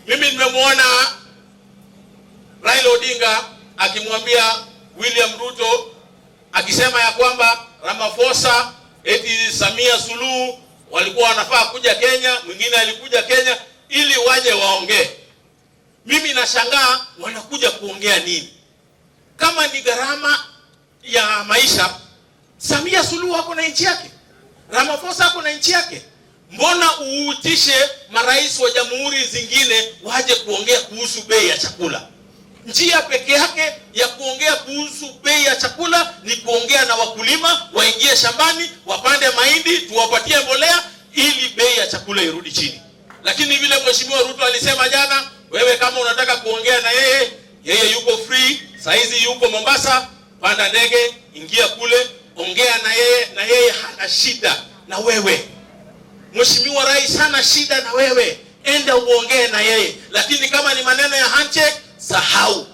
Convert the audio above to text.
Mimi nimemwona Raila Odinga akimwambia William Ruto akisema ya kwamba Ramaphosa eti Samia Suluhu walikuwa wanafaa kuja Kenya, mwingine alikuja Kenya ili waje waongee. Mimi nashangaa wanakuja kuongea nini? Kama ni gharama ya maisha, Samia Suluhu ako na nchi yake, Ramaphosa ako na nchi yake. Mbona uutishe marais wa jamhuri zingine waje kuongea kuhusu bei ya chakula? Njia peke yake ya kuongea kuhusu bei ya chakula ni kuongea na wakulima, waingie shambani, wapande mahindi, tuwapatie mbolea ili bei ya chakula irudi chini. Lakini vile Mheshimiwa Ruto alisema jana, wewe kama unataka kuongea na yeye yuko free, saizi yuko Mombasa, panda ndege, ingia kule, ongea na yeye hana shida na wewe. Mheshimiwa Rais hana shida na wewe, enda uongee na yeye. Lakini kama ni maneno ya handshake, sahau.